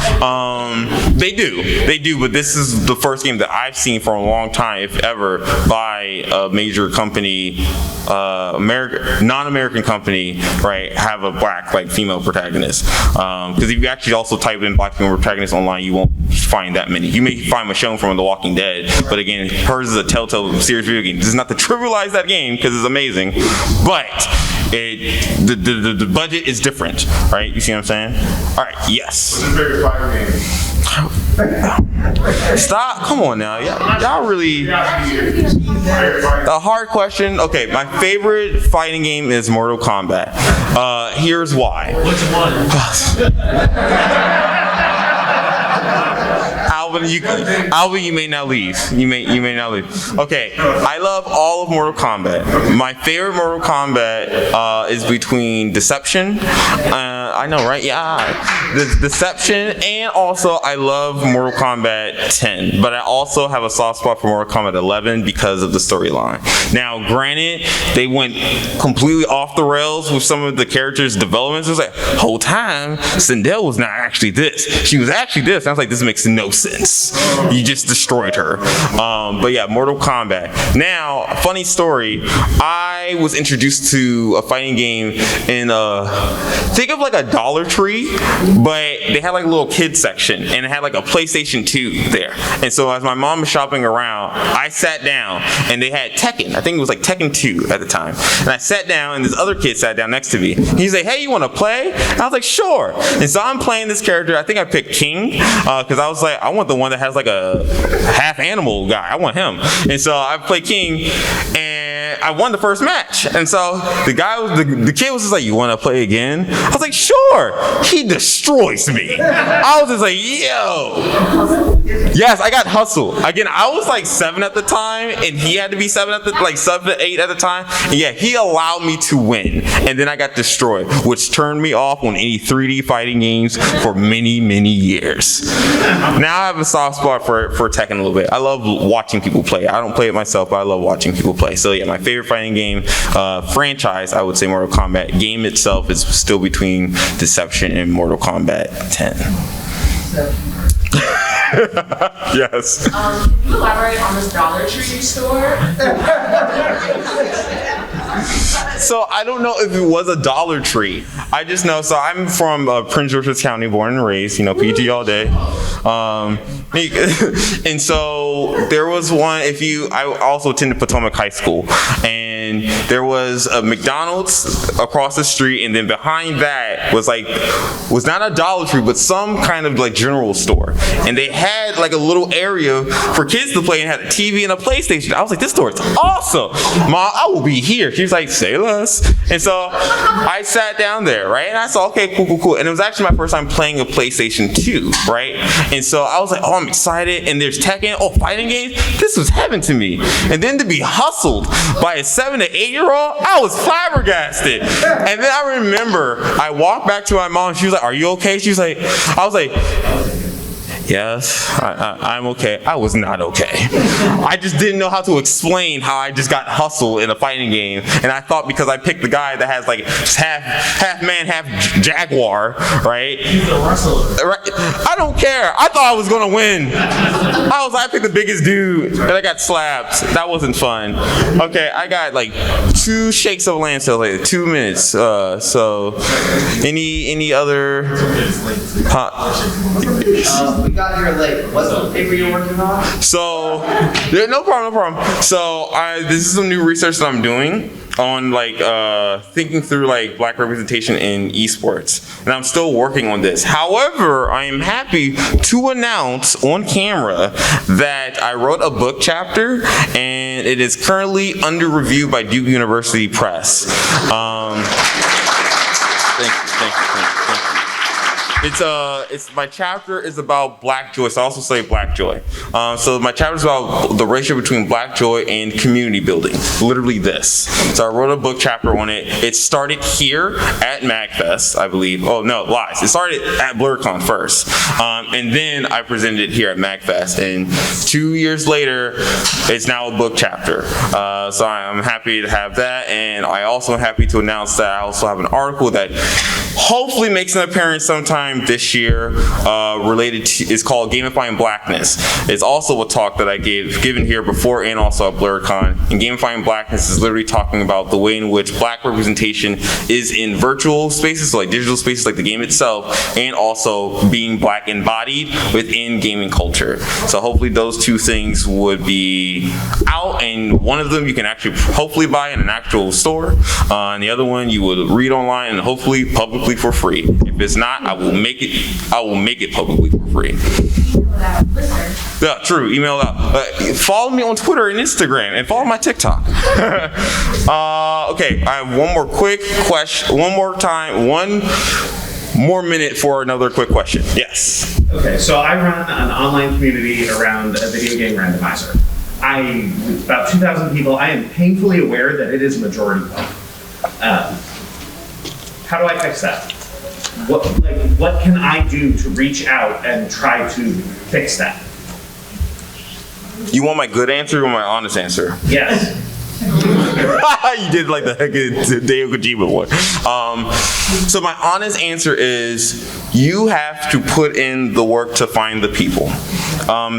They do, but this is the first game that I've seen for a long time, if ever, by a major company, non-American company, right, have a Black, female protagonist. Because if you actually also type in Black female protagonist online, you won't find that many. You may find Michonne from The Walking Dead, but again, hers is a Telltale series video game. This is not to trivialize that game because it's amazing, but the budget is different, right? You see what I'm saying? All right, yes. What's your favorite fighter game? Stop! Come on now, y'all really. A hard question. Okay, my favorite fighting game is Mortal Kombat. Here's why. Which one? Alvin, you may now leave. You may now leave. Okay, I love all of Mortal Kombat. My favorite Mortal Kombat is between Deception. I know, right? Yeah, the Deception, and also I love Mortal Kombat 10. But I also have a soft spot for Mortal Kombat 11 because of the storyline. Now, granted, they went completely off the rails with some of the characters' developments. It was like, whole time, Sindel was not actually this. She was actually this. I was like, this makes no sense. You just destroyed her. But yeah, Mortal Kombat. Now, funny story. I was introduced to a fighting game in think of like a Dollar Tree, but they had like a little kid section, and it had like a PlayStation 2 there. And so as my mom was shopping around, I sat down, and they had Tekken. I think it was like Tekken 2 at the time. And I sat down, and this other kid sat down next to me. He's like, hey, you want to play? And I was like, sure. And so I'm playing this character. I think I picked King, because I was like, I want the one that has like a half animal guy. I want him. And so I played King, and I won the first match. And so the kid was just like, you want to play again? I was like, sure. He destroys me. I was just like, yo. Yes, I got hustle. Again, I was like 7 at the time, and he had to be 7 to 8 at the time. And yeah, he allowed me to win. And then I got destroyed, which turned me off on any 3D fighting games for many, many years. Now I have a soft spot for Tekken a little bit. I love watching people play. I don't play it myself, but I love watching people play. So yeah, my favorite fighting game franchise, I would say Mortal Kombat. Game itself is still between Deception and Mortal Kombat 10. Yes. Can you elaborate on this Dollar Tree store? So I don't know if it was a Dollar Tree. I just know, so I'm from Prince George's County, born and raised, PG all day. And so there was one, I also attended Potomac High School, and there was a McDonald's across the street, and then behind that was not a Dollar Tree, but some kind of like general store. And they had like a little area for kids to play, and had a TV and a PlayStation. I was like, this store is awesome. Mom, I will be here. She was like, say less. And so I sat down there, right? And I saw, okay, cool. And it was actually my first time playing a PlayStation 2, right? And so I was like, oh, I'm excited. And there's Tekken, fighting games. This was heaven to me. And then to be hustled by a 7 to 8-year-old, I was flabbergasted. And then I remember I walked back to my mom. She was like, are you okay? I was like, yes, I'm okay. I was not okay. I just didn't know how to explain how I just got hustled in a fighting game. And I thought because I picked the guy that has like half man, half jaguar, right? He's a wrestler. Right? I don't care. I thought I was going to win. I picked the biggest dude, and I got slapped. That wasn't fun. Okay, I got like 2 shakes of land cells, like 2 minutes. So, any other? We got here late. What's the paper you're working on? So, yeah, no problem. So, this is some new research that I'm doing on thinking through Black representation in eSports, and I'm still working on this. However, I am happy to announce on camera that I wrote a book chapter, and it is currently under review by Duke University Press. Thank you. It's my chapter is about Black joy. So I also say Black joy. So my chapter is about the ratio between Black joy and community building. Literally this. So I wrote a book chapter on it. It started here at MAGFest, I believe. Oh no, lies. It started at BlurCon first, and then I presented it here at MAGFest. And 2 years later, it's now a book chapter. So I'm happy to have that, and I also am happy to announce that I also have an article that hopefully makes an appearance sometime this year, related to, it's called Gamifying Blackness. It's also a talk that I given here before and also at BlurCon. And Gamifying Blackness is literally talking about the way in which Black representation is in virtual spaces, so like digital spaces like the game itself, and also being Black embodied within gaming culture. So hopefully those 2 things would be out, and one of them you can actually hopefully buy in an actual store, and the other one you would read online and hopefully publicly for free. If it's not, I will make it publicly for free. Yeah, true. Email out. Follow me on Twitter and Instagram, and follow my TikTok. Okay, I have one more quick question. One more time. more minute for another quick question. Yes. Okay, so I run an online community around a video game randomizer. With about 2,000 people, I am painfully aware that it is majority vote. How do I fix that? What can I do to reach out and try to fix that? You want my good answer or my honest answer? Yes. You did like the Hideo Kojima one. So my honest answer is you have to put in the work to find the people.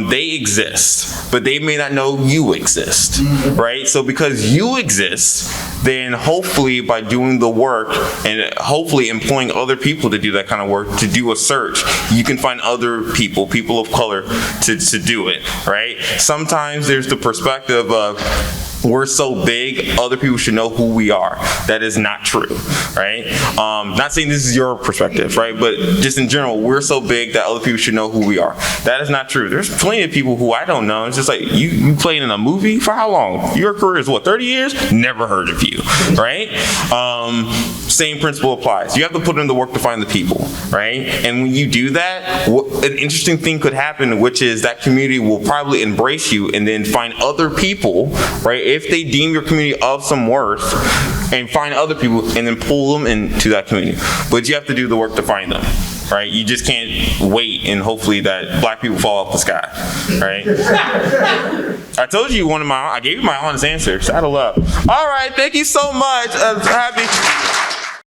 They exist, but they may not know you exist, right? So because you exist, then hopefully by doing the work and hopefully employing other people to do that kind of work, to do a search, you can find other people of color to do it, right? Sometimes there's the perspective of, we're so big, other people should know who we are. That is not true, right? Not saying this is your perspective, right? But just in general, we're so big that other people should know who we are. That is not true. There's plenty of people who I don't know. It's just like, you played in a movie for how long? Your career is what, 30 years? Never heard of you, right? Same principle applies. You have to put in the work to find the people, right? And when you do that, an interesting thing could happen, which is that community will probably embrace you and then find other people, right? If they deem your community of some worth, and find other people and then pull them into that community. But you have to do the work to find them, right? You just can't wait and hopefully that black people fall off the sky, right? I told you I gave you my honest answer. Saddle up. All right, thank you so much. Happy.